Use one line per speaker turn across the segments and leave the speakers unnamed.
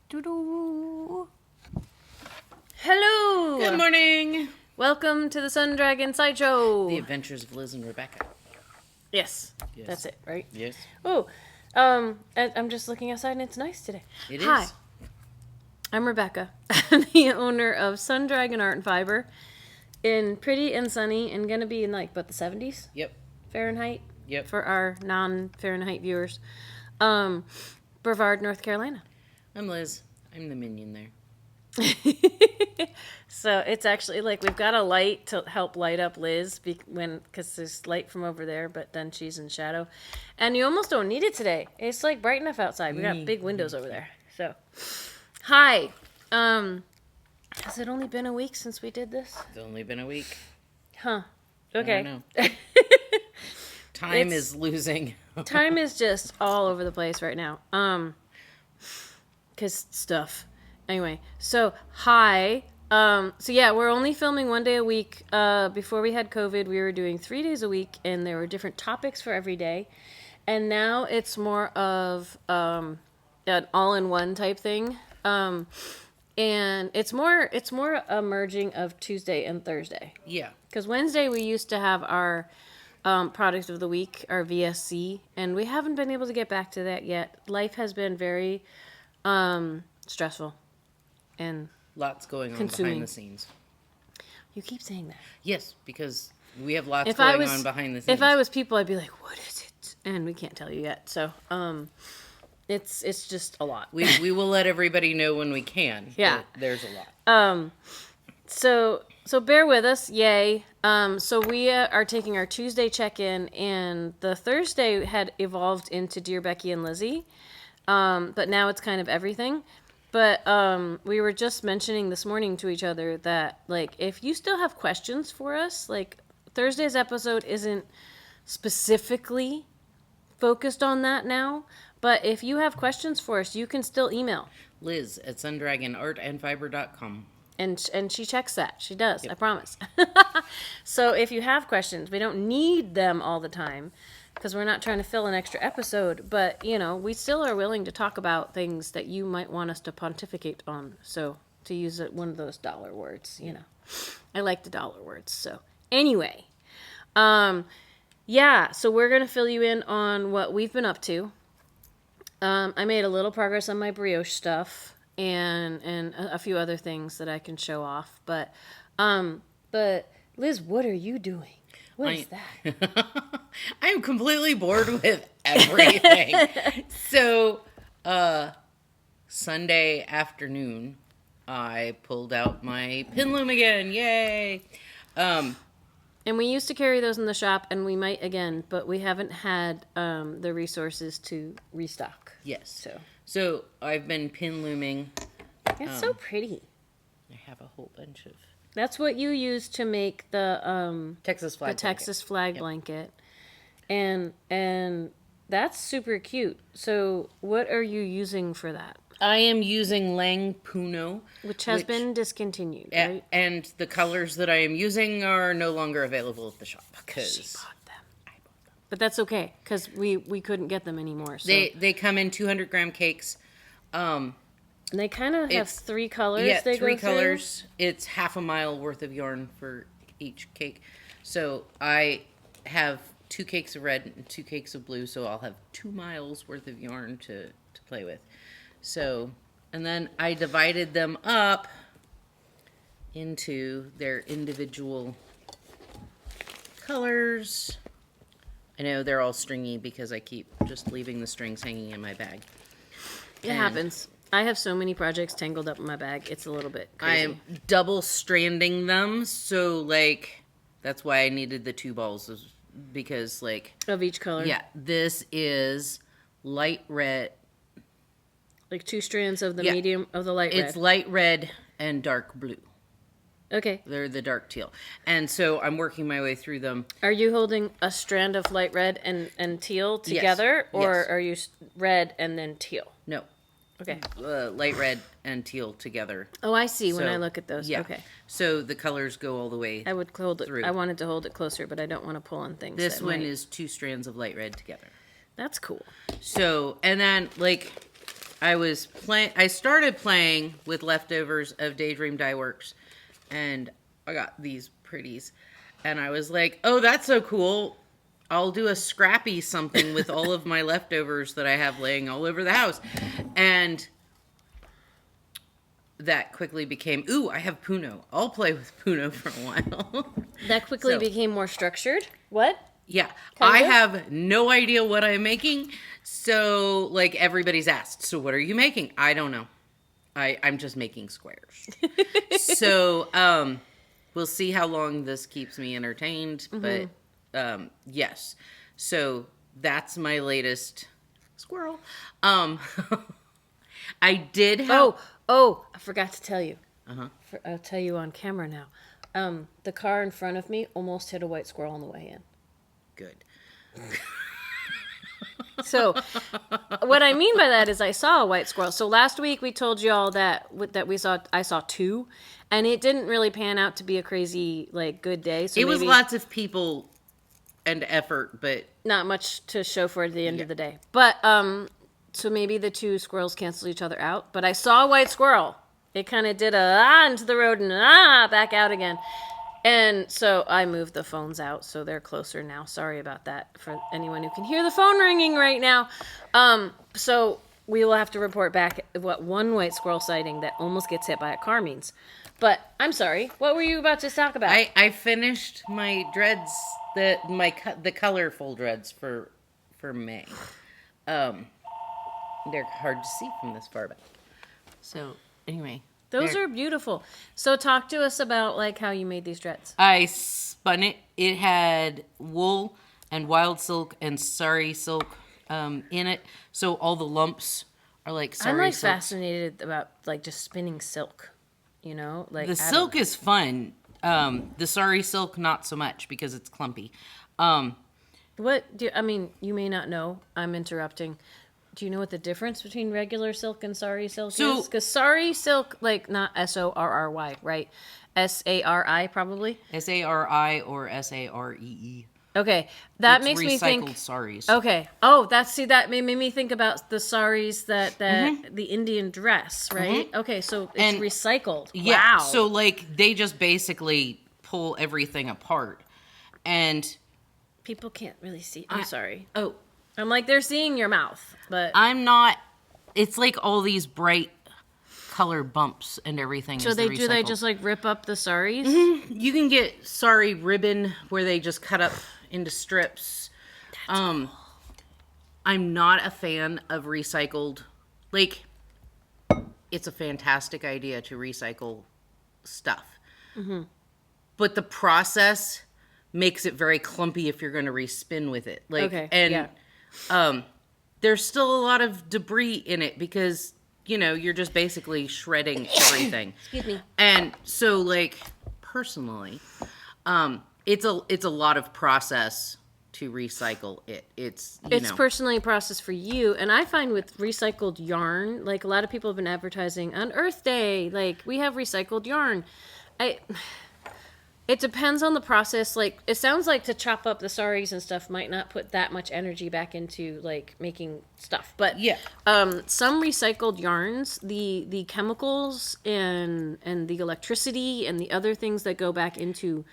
Doo-doo. Hello!
Good morning!
Welcome to the Sun Dragon Sideshow!
The Adventures of Liz and Rebecca.
Yes. That's it, right?
Yes.
Oh, I'm just looking outside and it's nice today.
It
Hi.
is.
I'm Rebecca. I'm the owner of Sun Dragon Art and Fiber in pretty and sunny and gonna be in like, the 70s?
Yep.
Fahrenheit?
Yep.
For our non-Fahrenheit viewers. Brevard, North Carolina.
I'm Liz. I'm the minion there.
So it's actually like we've got a light to help light up Liz because there's light from over there, but then she's in shadow. And you almost don't need it today. It's like bright enough outside. We got big windows over there. So, hi. Has it only been a week since we did this?
It's only been a week.
Huh. Okay.
I don't know. Time is losing.
Time is just all over the place right now. Because stuff. Anyway, so hi. So yeah, we're only filming one day a week. Before we had COVID, we were doing 3 days a week, and there were different topics for every day. And now it's more of an all-in-one type thing. And it's more a merging of Tuesday and Thursday.
Yeah.
Because Wednesday we used to have our product of the week, our VSC, and we haven't been able to get back to that yet. Life has been very stressful and
Lots going on
consuming.
behind the scenes. You
keep saying that.
Yes, because we have lots going on behind the scenes.
If I was people, I'd be like, what is it? And we can't tell you yet. So it's just a lot.
We will let everybody know when we can.
Yeah.
There's a lot.
So bear with us, yay. So we are taking our Tuesday check-in, and the Thursday had evolved into Dear Becky and Lizzie, but now it's kind of everything. But we were just mentioning this morning to each other that, like, if you still have questions for us, like, Thursday's episode isn't specifically focused on that now, but if you have questions for us, you can still email.
Liz at sundragonartandfiber.com.
And she checks that. She does. Yep. I promise. So if you have questions, we don't need them all the time because we're not trying to fill an extra episode. But, we still are willing to talk about things that you might want us to pontificate on. So to use one of those dollar words, I like the dollar words. So anyway, yeah, so we're going to fill you in on what we've been up to. I made a little progress on my brioche stuff. And a few other things that I can show off, but Liz, what are you doing? What is that?
I'm completely bored with everything. So, Sunday afternoon, I pulled out my pin loom again. Yay!
And we used to carry those in the shop, and we might again, but we haven't had the resources to restock.
Yes. So I've been pin looming.
It's so pretty.
I have a whole bunch of.
That's what you use to make the
Texas flag.
The Texas flag blanket, and that's super cute. So what are you using for that?
I am using Lang Puno,
which has been discontinued, right?
And the colors that I am using are no longer available at the shop because
she bought them. I bought them. But that's okay because we couldn't get them anymore. So.
They come in 200-gram cakes.
And they kind of have 3 colors.
Yeah,
they
3
go
colors.
Through.
It's half a mile worth of yarn for each cake. So I have 2 cakes of red and 2 cakes of blue. So I'll have 2 miles worth of yarn to play with. So, and then I divided them up into their individual colors. I know they're all stringy because I keep just leaving the strings hanging in my bag.
It happens. I have so many projects tangled up in my bag. It's a little bit crazy.
I am double stranding them. So, that's why I needed the 2 balls because,
of each color?
Yeah. This is light red.
Like 2 strands of the medium of the light red.
It's light red and dark blue.
Okay.
They're the dark teal. And so I'm working my way through them.
Are you holding a strand of light red and teal together?
Yes.
Or are you red and then teal?
No.
Okay.
Light red and teal together.
Oh, I see when I look at those.
Yeah.
Okay.
So the colors go all the way
I would hold it.
through.
I wanted to hold it closer, but I don't want to pull on things.
This one is 2 strands of light red together.
That's cool.
So, and then, I started playing with leftovers of Daydream Dye Works, and I got these pretties, and I was like, oh, that's so cool. I'll do a scrappy something with all of my leftovers that I have laying all over the house. And that quickly became, ooh, I have Puno. I'll play with Puno for a while.
That quickly became more structured. What?
Yeah. I have no idea what I'm making. So, like, everybody's asked, so what are you making? I don't know. I'm just making squares. So, we'll see how long this keeps me entertained. But, yes. So, that's my latest squirrel. I did have...
Oh, I forgot to tell you. I'll tell you on camera now. The car in front of me almost hit a white squirrel on the way in.
Good.
So, what I mean by that is I saw a white squirrel. So last week we told you all that I saw two, and it didn't really pan out to be a crazy good day. So
it was lots of people and effort, but
not much to show for at the end of the day. But so maybe the two squirrels cancel each other out. But I saw a white squirrel. It kind of did into the road and back out again. And so I moved the phones out, so they're closer now. Sorry about that for anyone who can hear the phone ringing right now. So we will have to report back what one white squirrel sighting that almost gets hit by a car means. But I'm sorry. What were you about to talk about?
I finished my dreads, the colorful dreads for May. They're hard to see from this far back. So anyway.
Those are beautiful. So talk to us about how you made these dreads.
I spun it. It had wool and wild silk and sari silk in it. So all the lumps are like sari silk.
I'm fascinated about just spinning silk.
The silk is fun. The sari silk not so much because it's clumpy.
You may not know. I'm interrupting. Do you know what the difference between regular silk and sari silk is? Because sari silk, not SORRY, right? SARI probably?
SARI or SAREE.
Okay, that
it's
makes me think.
Recycled saris.
Okay. Oh, that made me think about the saris that the Indian dress, right? Okay, so it's recycled.
Yeah.
Wow.
So they just basically pull everything apart, and
people can't really see. I'm sorry.
Oh.
I'm they're seeing your mouth, but
I'm not. It's all these bright color bumps and everything.
So they just rip up the saris?
Mm-hmm. You can get sari ribbon where they just cut up into strips. That's cool. I'm not a fan of recycled. It's a fantastic idea to recycle stuff, but the process makes it very clumpy if you're going to respin with it. There's still a lot of debris in it because, you're just basically shredding everything.
Excuse me.
And so, personally, it's a lot of process to recycle it. It's
personally a process for you. And I find with recycled yarn, a lot of people have been advertising on Earth Day, we have recycled yarn. It depends on the process. It sounds like to chop up the saris and stuff might not put that much energy back into making stuff. But
yeah,
some recycled yarns, the chemicals and the electricity and the other things that go back into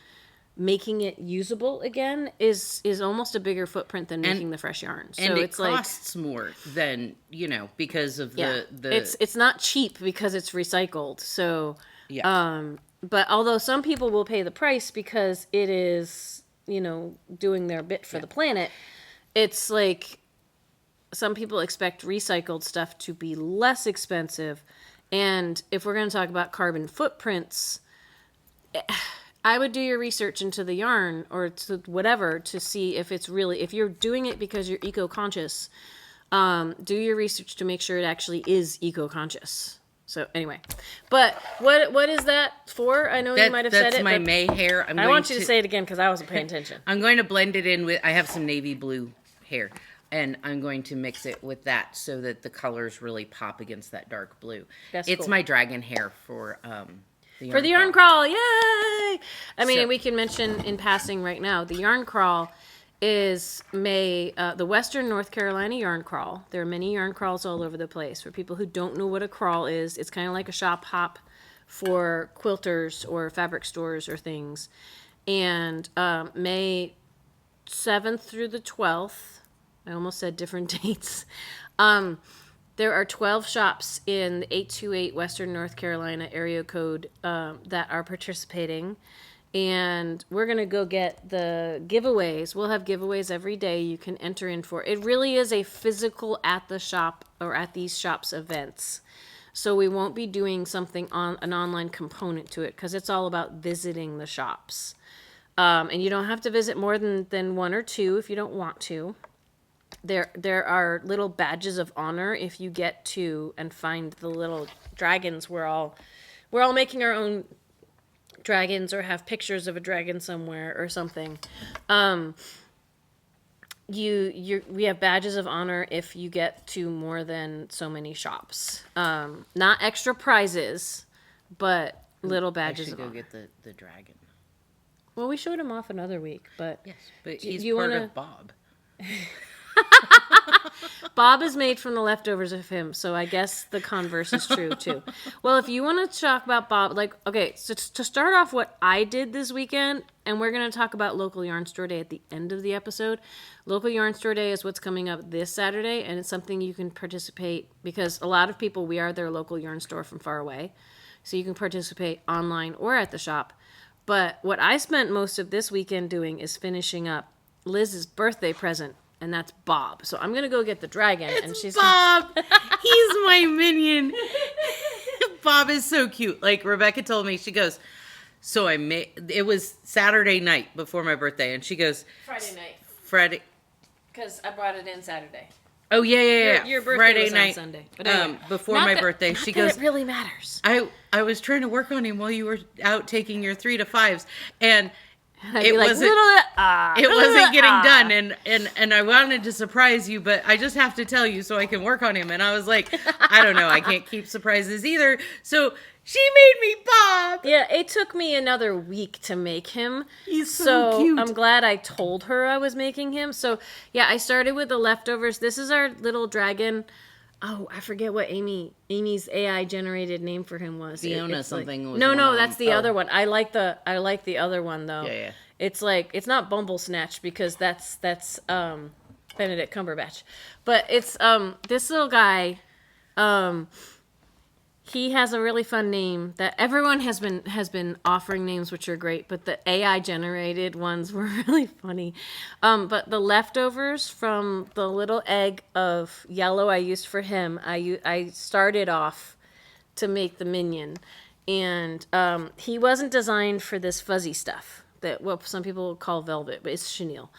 making it usable again is almost a bigger footprint than making the fresh yarn. So
and it costs more than because of the
it's not cheap because it's recycled. So
yeah.
But although some people will pay the price because it is, doing their bit for the planet, it's some people expect recycled stuff to be less expensive. And if we're going to talk about carbon footprints, I would do your research into the yarn or to whatever to see if it's really, if you're doing it because you're eco-conscious, do your research to make sure it actually is eco-conscious. So anyway, but what is that for? I know you might have said it.
That's my May hair.
I want you to say it again because I wasn't paying attention.
I'm going to blend it in with. I have some navy blue hair, and I'm going to mix it with that so that the colors really pop against that dark blue. It's cool. My dragon hair for the
yarn crawl. Yay! We can mention in passing right now the yarn crawl is the Western North Carolina Yarn Crawl. There are many yarn crawls all over the place. For people who don't know what a crawl is, it's kind of like a shop hop for quilters or fabric stores or things. And May 7th through the 12th, I almost said different dates, there are 12 shops in the 828 Western North Carolina area code that are participating. And we're going to go get the giveaways. We'll have giveaways every day you can enter in for. It really is a physical at the shop or at these shops events. So we won't be doing something on an online component to it because it's all about visiting the shops. And you don't have to visit more than one or two if you don't want to. There are little badges of honor if you get to and find the little dragons. We're all making our own dragons or have pictures of a dragon somewhere or something. We have badges of honor if you get to more than so many shops. Not extra prizes, but little badges of honor.
I should go get the dragon.
Well, we showed him off another week, but
yes, but he's part of Bob.
Bob is made from the leftovers of him, so I guess the converse is true too. Well, if you want to talk about Bob, so to start off what I did this weekend, and we're going to talk about Local Yarn Store Day at the end of the episode. Local Yarn Store Day is what's coming up this Saturday, and it's something you can participate, because a lot of people, we are their local yarn store from far away, so you can participate online or at the shop. But what I spent most of this weekend doing is finishing up Liz's birthday present, and that's Bob. So I'm going to go get the dragon.
And she's Bob! He's my minion. Bob is so cute. Like, Rebecca told me, she goes, so it was Saturday night before my birthday, and she goes... Friday.
Because I brought it in Saturday.
Oh, yeah.
Your birthday
Friday
was
night,
on Sunday. But anyway,
before my birthday, she goes...
it really matters.
I was trying to work on him while you were out taking your 3 to 5s, and...
It wasn't
getting done, and I wanted to surprise you, but I just have to tell you so I can work on him. And I was like, I don't know, I can't keep surprises either. So she made me Bob.
Yeah, it took me another week to make him.
He's so cute.
I'm glad I told her I was making him. So yeah, I started with the leftovers. This is our little dragon. Oh, I forget what Amy's AI generated name for him was.
Fiona something.
Was no, that's the other one. I like the other one though.
Yeah.
It's it's not Bumble Snatch because that's Benedict Cumberbatch, but it's this little guy. He has a really fun name that everyone has been offering names, which are great, but the AI generated ones were really funny. But the leftovers from the little egg of yellow I used for him, I started off to make the Minion, and he wasn't designed for this fuzzy stuff that some people call velvet, but it's chenille.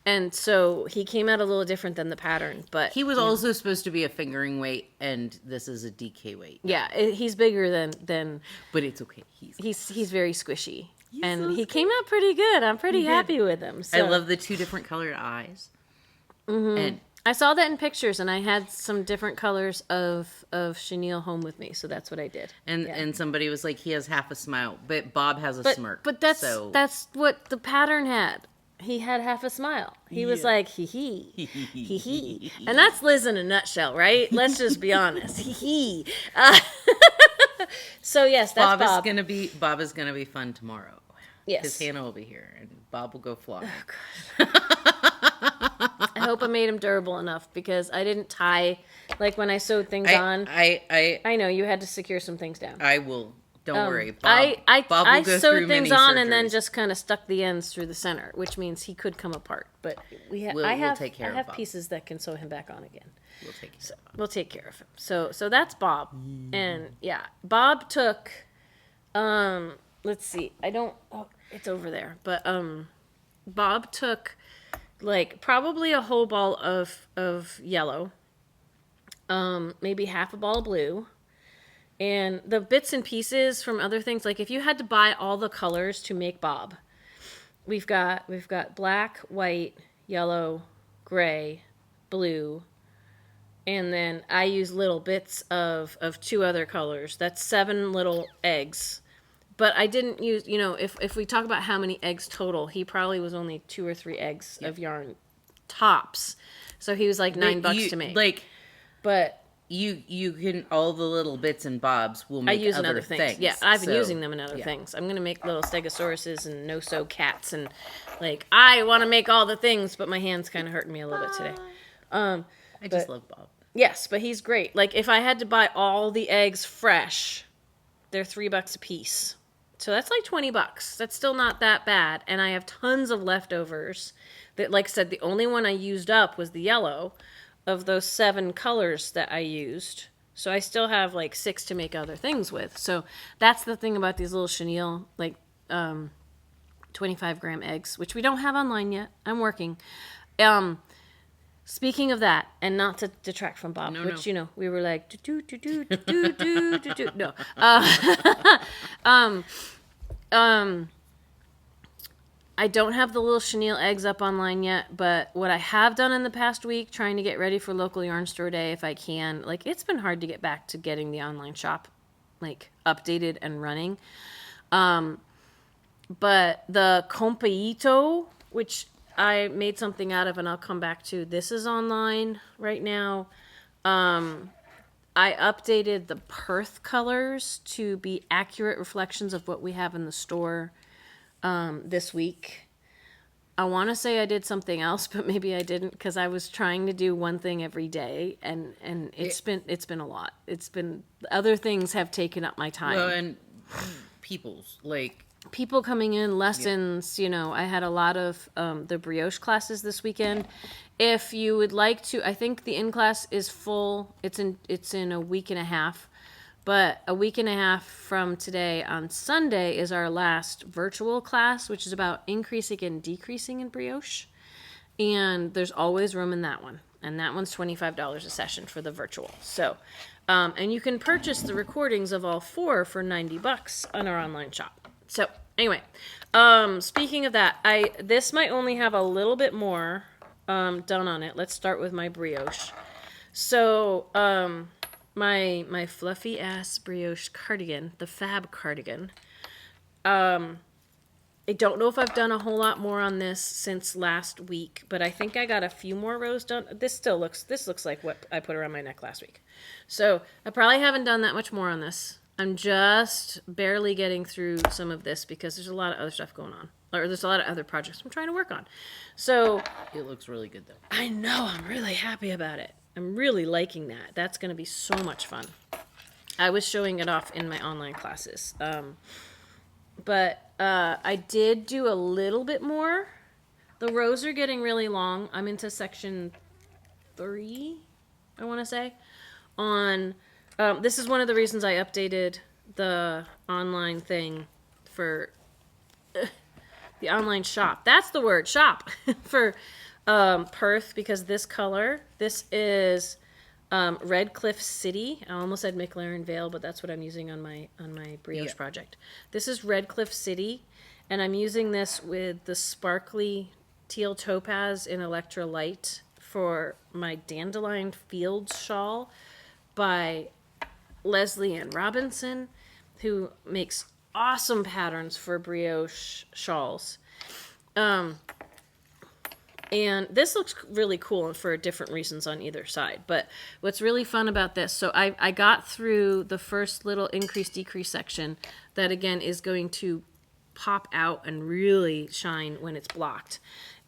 And so he came out a little different than the pattern, but
he was also supposed to be a fingering weight, and this is a DK weight.
Yeah, he's bigger than.
But it's okay.
He's very squishy, and he came out pretty good. I'm pretty happy with him. So.
I love the 2 different colored eyes.
Mm-hmm.
And
I saw that in pictures, and I had some different colors of chenille home with me, so that's what I did.
And somebody was like, he has half a smile, but Bob has a smirk.
But that's what the pattern had. He had half a smile. He was like, hee hee, hee hee. And that's Liz in a nutshell, right? Let's just be honest. Hee hee. So yes, that's Bob.
Bob is gonna be fun tomorrow.
Yes.
Because Hannah will be here and Bob will go fly.
Oh, God. I hope I made him durable enough because I didn't tie, like when I sewed things on. I know you had to secure some things down.
I will. Don't worry. Bob
I
will go
sewed
through
things
many
on
surgeries.
and then just kind of stuck the ends through the center, which means he could come apart. But
we'll take care
I have
Bob.
pieces that can sew him back on again.
We'll take care of him.
So that's Bob. And yeah, Bob took let's see. It's over there. But Bob took like probably a whole ball of yellow. Maybe half a ball of blue. And the bits and pieces from other things, like if you had to buy all the colors to make Bob, we've got black, white, yellow, gray, blue, and then I use little bits of 2 other colors. That's 7 little eggs but I didn't use, if we talk about how many eggs total, he probably was only 2 or 3 eggs of yarn tops. So he was like $9 to make.
Like,
but
you can, all the little bits and bobs will make
I use in
other
other things.
things.
Yeah, I've been using them in other things. I'm going to make little stegosauruses and no-sew cats. And like, I want to make all the things, but my hand's kind of hurting me a little bit today.
I just love Bob.
Yes, but he's great. Like, if I had to buy all the eggs fresh, they're $3 a piece. So that's like $20. That's still not that bad. And I have tons of leftovers that, like I said, the only one I used up was the yellow of those 7 colors that I used. So I still have like 6 to make other things with. So that's the thing about these little chenille, like 25-gram eggs, which we don't have online yet. I'm working. Speaking of that, and not to detract from Bob, which, we were like, no. I don't have the little chenille eggs up online yet, but what I have done in the past week, trying to get ready for local yarn store day if I can, like, it's been hard to get back to getting the online shop, like, updated and running. But the Compaito, which I made something out of, and I'll come back to. This is online right now. I updated the Perth colors to be accurate reflections of what we have in the store this week. I want to say I did something else, but maybe I didn't, because I was trying to do one thing every day, and it's been a lot. It's been, other things have taken up my time.
Well, and
people coming in, lessons, I had a lot of the brioche classes this weekend. If you would like to, I think the in-class is full. It's in a week and a half. But a week and a half from today on Sunday is our last virtual class, which is about increasing and decreasing in brioche. And there's always room in that one. And that one's $25 a session for the virtual. So, and you can purchase the recordings of all 4 for $90 on our online shop. So anyway, speaking of that, this might only have a little bit more done on it. Let's start with my brioche. So my fluffy Ass Brioche Cardigan, the Fab Cardigan. I don't know if I've done a whole lot more on this since last week, but I think I got a few more rows done. This looks like what I put around my neck last week. So I probably haven't done that much more on this. I'm just barely getting through some of this because there's a lot of other stuff going on. Or there's a lot of other projects I'm trying to work on. So
it looks really good, though.
I know. I'm really happy about it. I'm really liking that. That's going to be so much fun. I was showing it off in my online classes. But I did do a little bit more. The rows are getting really long. I'm into section 3, I want to say. This is one of the reasons I updated the online thing for the online shop. That's the word, shop, for Perth, because this color, this is Red Cliff City. I almost said McLaren Vale, but that's what I'm using on my brioche project. This is Red Cliff City, and I'm using this with the sparkly teal topaz in Electra Light for my Dandelion Fields shawl by Leslie Ann Robinson, who makes awesome patterns for brioche shawls. And this looks really cool for different reasons on either side. But what's really fun about this, so I got through the first little increase-decrease section that, again, is going to pop out and really shine when it's blocked.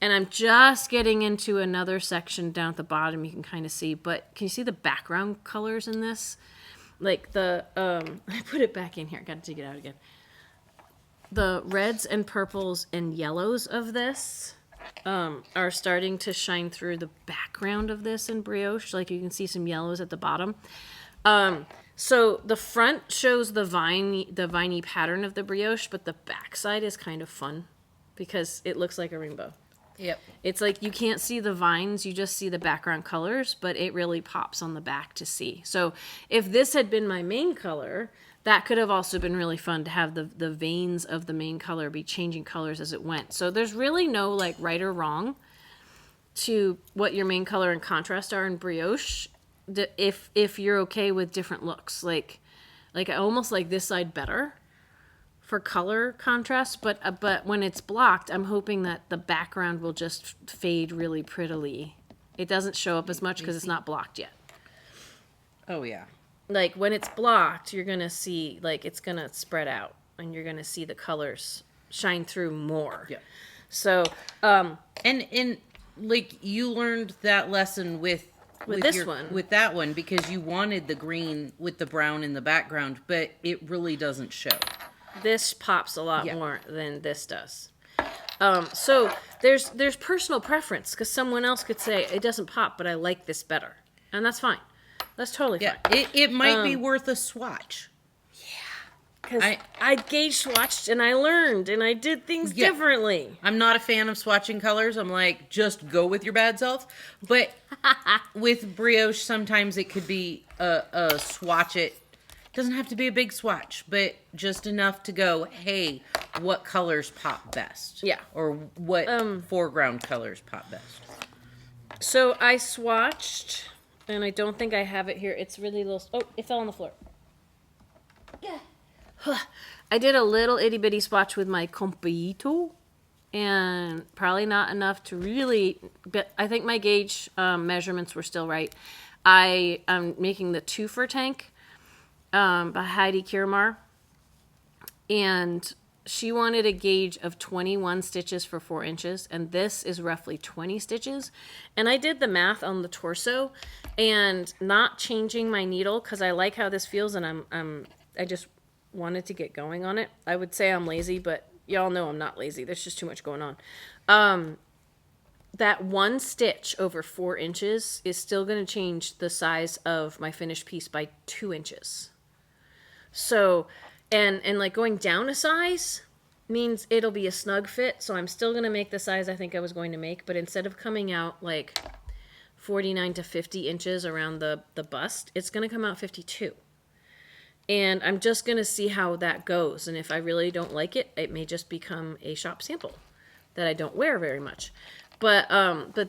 And I'm just getting into another section down at the bottom you can kind of see. But can you see the background colors in this? Like the, I put it back in here. Got to take it out again. The reds and purples and yellows of this are starting to shine through the background of this in brioche. Like you can see some yellows at the bottom. So the front shows the viney pattern of the brioche, but the backside is kind of fun because it looks like a rainbow.
Yep.
It's like you can't see the vines, you just see the background colors, but it really pops on the back to see. So if this had been my main color, that could have also been really fun to have the veins of the main color be changing colors as it went. So there's really no like right or wrong to what your main color and contrast are in brioche if you're okay with different looks. Like I almost like this side better for color contrast, but when it's blocked, I'm hoping that the background will just fade really prettily. It doesn't show up as much because it's not blocked yet.
Oh, yeah.
Like, when it's blocked, you're going to see, like, it's going to spread out, and you're going to see the colors shine through more.
Yeah.
So,
and like, you learned that lesson with
this one.
With that one, because you wanted the green with the brown in the background, but it really doesn't show.
This pops a lot more than this does. So there's personal preference, because someone else could say it doesn't pop, but I like this better, and that's fine. That's totally fine.
It might be worth a swatch.
Because I gauge swatched and I learned and I did things differently.
I'm not a fan of swatching colors. I'm like, just go with your bad self. But with brioche, sometimes it could be a swatch it. Doesn't have to be a big swatch, but just enough to go, hey, what colors pop best?
Yeah.
Or what foreground colors pop best?
So I swatched, and I don't think I have it here. It's really little. Oh, it fell on the floor. Yeah. I did a little itty bitty swatch with my Compito, and probably not enough to really, but I think my gauge measurements were still right. I am making the 2 for tank by Heidi Kiermar, and she wanted a gauge of 21 stitches for 4 inches, and this is roughly 20 stitches. And I did the math on the torso, and not changing my needle because I like how this feels, and I just wanted to get going on it. I would say I'm lazy, but y'all know I'm not lazy. There's just too much going on. That 1 stitch over 4 inches is still going to change the size of my finished piece by 2 inches. So, and like going down a size means it'll be a snug fit. So I'm still going to make the size I think I was going to make, but instead of coming out like 49 to 50 inches around the bust, it's going to come out 52. And I'm just going to see how that goes. And if I really don't like it, it may just become a shop sample that I don't wear very much. But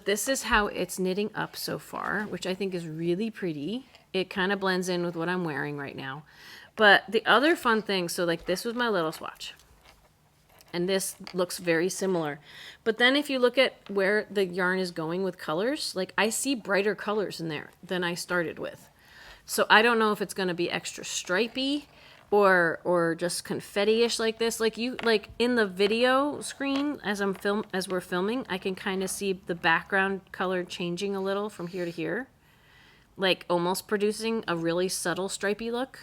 this is how it's knitting up so far, which I think is really pretty. It kind of blends in with what I'm wearing right now. But the other fun thing, so like this was my little swatch. And this looks very similar. But then if you look at where the yarn is going with colors, like I see brighter colors in there than I started with. So I don't know if it's going to be extra stripy or just confetti-ish like this. Like in the video screen as we're filming, I can kind of see the background color changing a little from here to here, like almost producing a really subtle stripy look.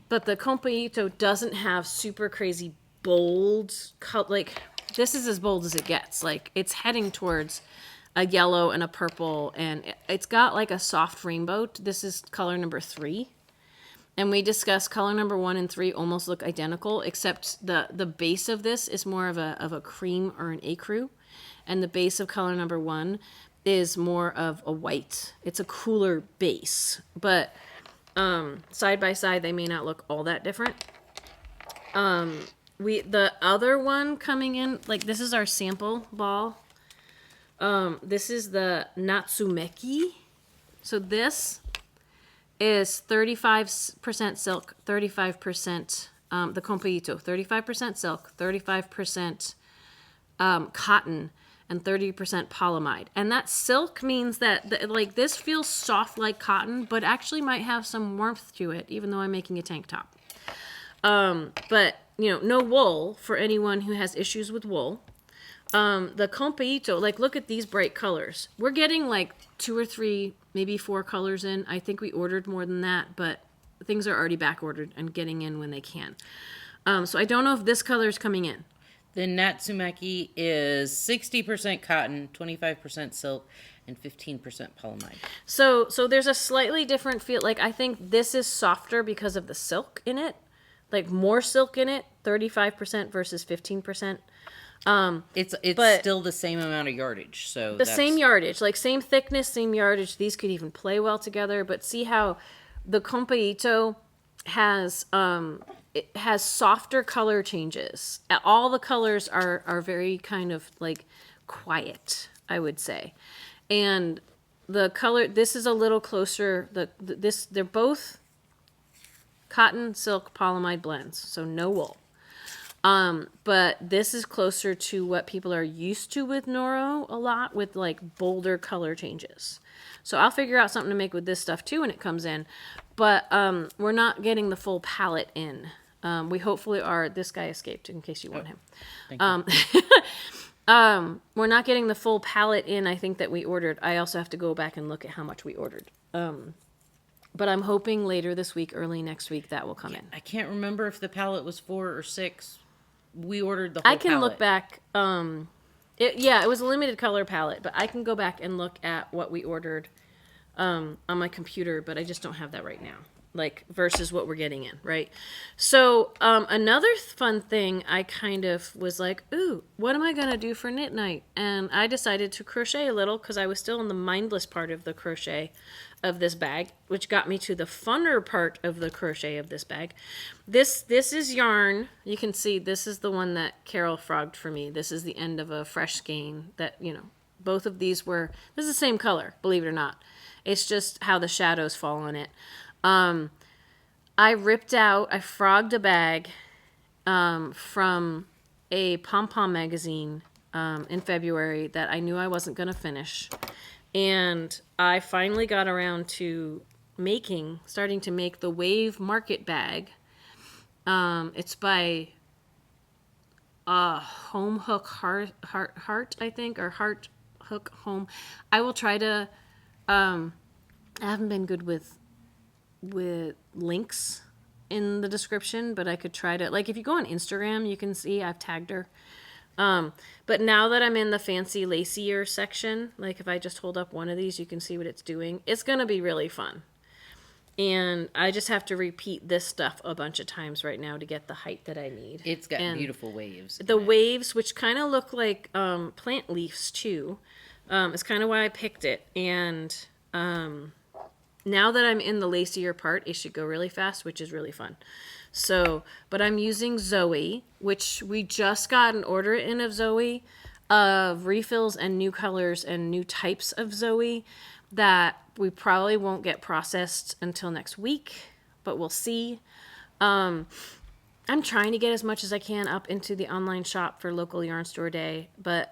But the Compito doesn't have super crazy bold like this is as bold as it gets. Like it's heading towards a yellow and a purple, and it's got like a soft rainbow. This is color number 3. And we discussed color number 1 and 3 almost look identical, except the base of this is more of a cream or an ecru. And the base of color number 1 is more of a white. It's a cooler base. But side by side, they may not look all that different. The other one coming in, like this is our sample ball. This is the Natsumeki. So this is 35% silk, 35% the Compito, 35% silk, 35% cotton, and 30% polyamide. And that silk means that like this feels soft like cotton, but actually might have some warmth to it, even though I'm making a tank top. But no wool for anyone who has issues with wool. The Compito, like look at these bright colors. We're getting like 2 or 3, maybe 4 colors in. I think we ordered more than that, but things are already back ordered and getting in when they can. So I don't know if this color is coming in.
The Natsumeki is 60% cotton, 25% silk, and 15% polyamide.
So there's a slightly different feel. Like I think this is softer because of the silk in it. Like more silk in it, 35% versus 15%.
It's still the same amount of yardage. So
same yardage, like same thickness, same yardage. These could even play well together. But see how the Compito has it has softer color changes. All the colors are very kind of like quiet, I would say. And the color, this is a little closer. They're both cotton, silk, polyamide blends, so no wool. But this is closer to what people are used to with Noro a lot, with like bolder color changes. So I'll figure out something to make with this stuff too when it comes in. But we're not getting the full palette in. We hopefully are. This guy escaped, in case you want him. We're not getting the full palette in, I think, that we ordered. I also have to go back and look at how much we ordered. But I'm hoping later this week, early next week, that will come in.
I can't remember if the palette was 4 or 6. We ordered the whole
I can
palette.
look back. It was a limited color palette, but I can go back and look at what we ordered on my computer, but I just don't have that right now. Like, versus what we're getting in, right? So, another fun thing, I kind of was like, ooh, what am I going to do for knit night? And I decided to crochet a little because I was still in the mindless part of the crochet of this bag, which got me to the funner part of the crochet of this bag. This is yarn. You can see this is the one that Carol frogged for me. This is the end of a fresh skein that, both of these were, this is the same color, believe it or not. It's just how the shadows fall on it. I frogged a bag from a pom-pom magazine in February that I knew I wasn't going to finish. And I finally got around to starting to make the Wave Market bag. It's by Home Hook Heart, I think, or HeartHookHome. I will try to, I haven't been good with links in the description, but I could try to, like, if you go on Instagram, you can see I've tagged her. But now that I'm in the fancy lacier section, like if I just hold up one of these, you can see what it's doing. It's going to be really fun. And I just have to repeat this stuff a bunch of times right now to get the height that I need.
It's got beautiful waves.
The waves, which kind of look like plant leaves too, is kind of why I picked it. And now that I'm in the lacier part, it should go really fast, which is really fun. So, but I'm using Zoe, which we just got an order in of Zoe, of refills and new colors and new types of Zoe that we probably won't get processed until next week, but we'll see. I'm trying to get as much as I can up into the online shop for local yarn store day, but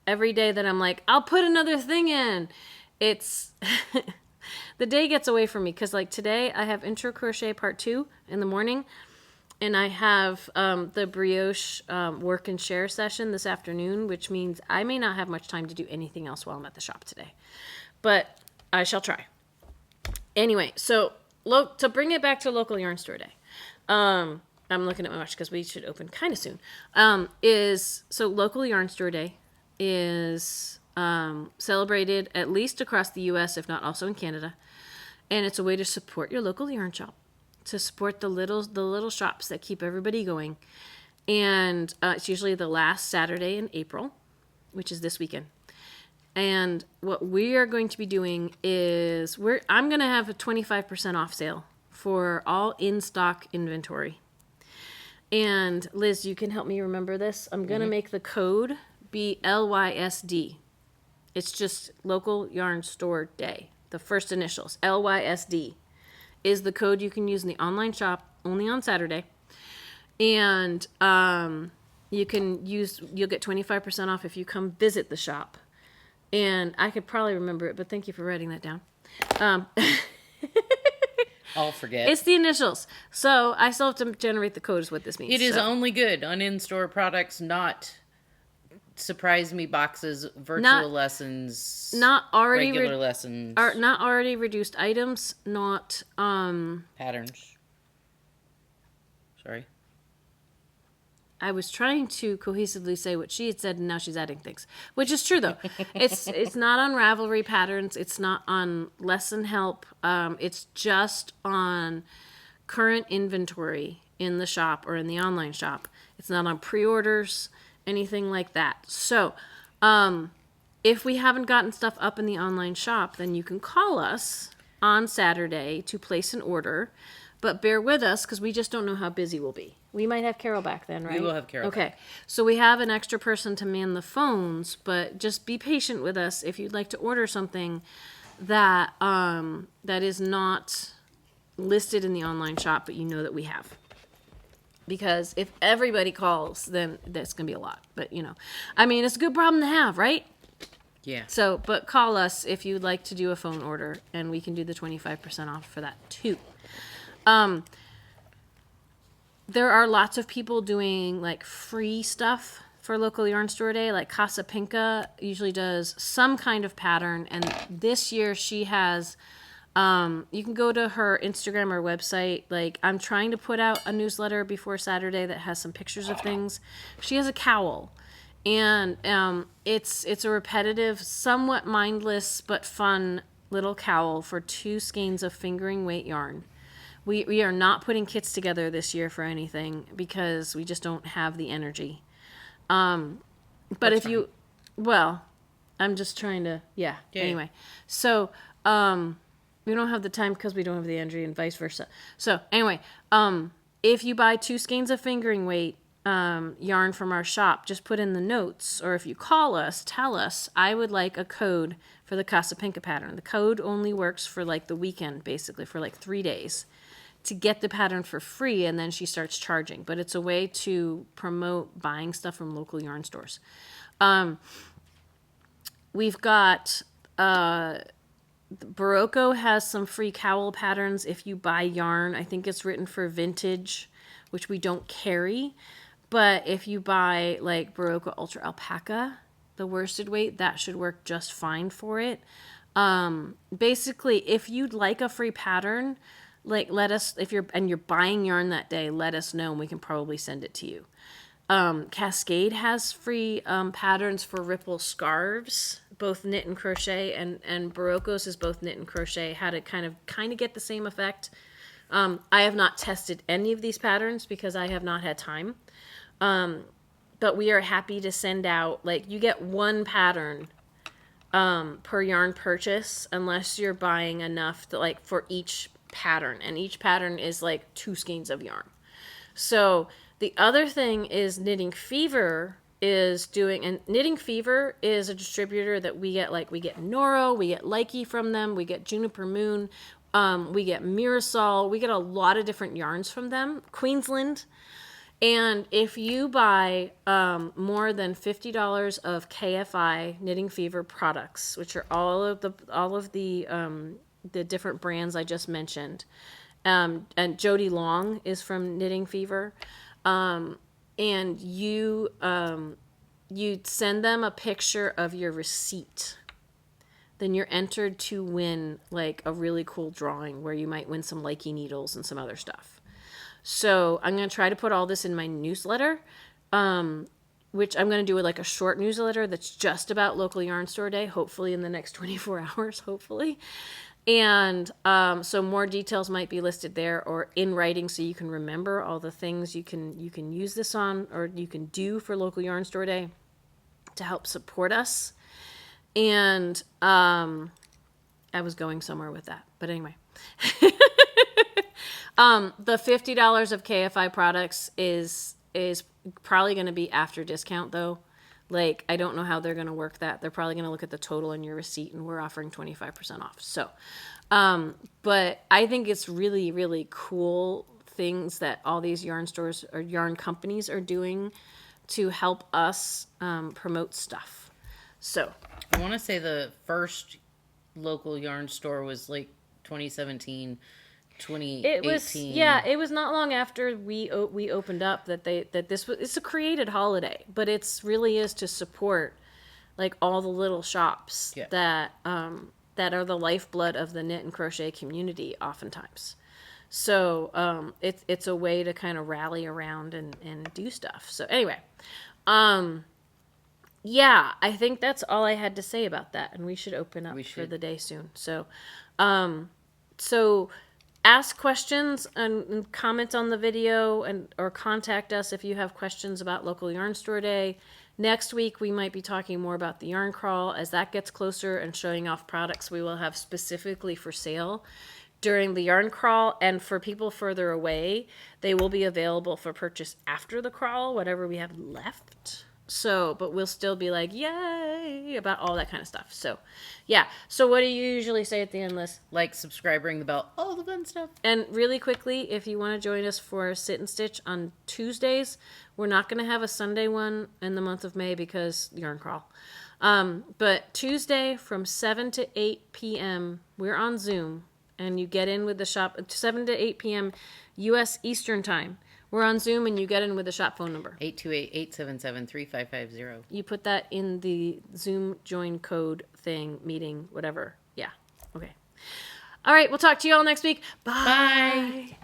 every day that I'm like, I'll put another thing in, it's the day gets away from me, because like today I have intro crochet part 2 in the morning, and I have the brioche work and share session this afternoon, which means I may not have much time to do anything else while I'm at the shop today, but I shall try. Anyway, so to bring it back to local yarn store day, I'm looking at my watch because we should open kind of soon. Local yarn store day is celebrated at least across the U.S., if not also in Canada, and it's a way to support your local yarn shop, to support the little shops that keep everybody going. And it's usually the last Saturday in April, which is this weekend. And what we are going to be doing is I'm going to have a 25% off sale for all in-stock inventory. And Liz, you can help me remember this. I'm going to make the code be LYSD. It's just local yarn store day. The first initials, LYSD, is the code you can use in the online shop only on Saturday. And you'll get 25% off if you come visit the shop. And I could probably remember it, but thank you for writing that down.
I'll forget.
It's the initials. So I still have to generate the code is what this means.
It is only good on in-store products, not surprise me boxes, virtual lessons,
not already
regular lessons,
not already reduced items, not
patterns. Sorry.
I was trying to cohesively say what she had said, and now she's adding things, which is true though. It's not on Ravelry patterns. It's not on lesson help. It's just on current inventory in the shop or in the online shop. It's not on pre-orders, anything like that. So, if we haven't gotten stuff up in the online shop, then you can call us on Saturday to place an order. But bear with us because we just don't know how busy we'll be. We might have Carol back then, right?
We will have Carol back.
So we have an extra person to man the phones, but just be patient with us if you'd like to order something that that is not listed in the online shop, but you know that we have. because if everybody calls, then that's going to be a lot. But, I mean, it's a good problem to have, right?
Yeah.
So, but call us if you'd like to do a phone order, and we can do the 25% off for that too. There are lots of people doing like free stuff for local yarn store day. Like Casa Pinka usually does some kind of pattern, and this year she has. You can go to her Instagram or website. Like, I'm trying to put out a newsletter before Saturday that has some pictures of things. She has a cowl, and it's a repetitive, somewhat mindless but fun little cowl for 2 skeins of fingering weight yarn. We are not putting kits together this year for anything because we just don't have the energy. But
That's
if you,
fine.
well, I'm just trying to, anyway. So, we don't have the time because we don't have the energy and vice versa. So, anyway, if you buy 2 skeins of fingering weight yarn from our shop, just put in the notes, or if you call us, tell us, I would like a code for the Casa Pinka pattern. The code only works for like the weekend, basically, for like 3 days, to get the pattern for free, and then she starts charging. But it's a way to promote buying stuff from local yarn stores. We've got Barocco has some free cowl patterns if you buy yarn. I think it's written for vintage, which we don't carry. But if you buy like Barocco Ultra Alpaca, the worsted weight, that should work just fine for it. Basically, if you'd like a free pattern, like let us, if you're buying yarn that day, let us know and we can probably send it to you. Cascade has free patterns for ripple scarves, both knit and crochet, and Barocco's is both knit and crochet. How to kind of get the same effect. I have not tested any of these patterns because I have not had time. But we are happy to send out, like, you get 1 pattern per yarn purchase unless you're buying enough to, like, for each pattern, and each pattern is like 2 skeins of yarn. So the other thing is Knitting Fever is doing, and Knitting Fever is a distributor that we get Noro, we get Likey from them, we get Juniper Moon, we get Mirasol, we get a lot of different yarns from them, Queensland. And if you buy more than $50 of KFI Knitting Fever products, which are all of the different brands I just mentioned, and Jody Long is from Knitting Fever, and you send them a picture of your receipt, then you're entered to win like a really cool drawing where you might win some Likey needles and some other stuff. So I'm going to try to put all this in my newsletter, which I'm going to do like a short newsletter that's just about local yarn store day, hopefully in the next 24 hours, hopefully. And so more details might be listed there or in writing so you can remember all the things you can use this on or you can do for local yarn store day to help support us. And I was going somewhere with that, but anyway. The $50 of KFI products is probably going to be after discount though. Like, I don't know how they're going to work that. They're probably going to look at the total in your receipt, and we're offering 25% off. So, but I think it's really, really cool things that all these yarn stores or yarn companies are doing to help us promote stuff. So,
I want to say the first local yarn store was like 2017. 2018.
It was not long after we opened up that it's a created holiday, but it's really is to support like all the little shops that are the lifeblood of the knit and crochet community oftentimes. So it's a way to kind of rally around and do stuff. So anyway, I think that's all I had to say about that, and we should open up for the day soon. So ask questions and comment on the video or contact us if you have questions about local yarn store day. Next week, we might be talking more about the yarn crawl as that gets closer and showing off products we will have specifically for sale during the yarn crawl. And for people further away, they will be available for purchase after the crawl, whatever we have left. So, but we'll still be like, yay, about all that kind of stuff. So, yeah. So, what do you usually say at the end, Liz?
Like, subscribe, ring the bell, all the fun stuff.
And really quickly, if you want to join us for Sit and Stitch on Tuesdays, we're not going to have a Sunday one in the month of May because yarn crawl. But Tuesday from 7 to 8 p.m., we're on Zoom, and you get in with the shop 7 to 8 p.m. U.S. Eastern Time. We're on Zoom, and you get in with the shop phone number.
828-877-3550.
You put that in the Zoom join code thing, meeting, whatever. Yeah. Okay. All right. We'll talk to you all next week. Bye.
Bye.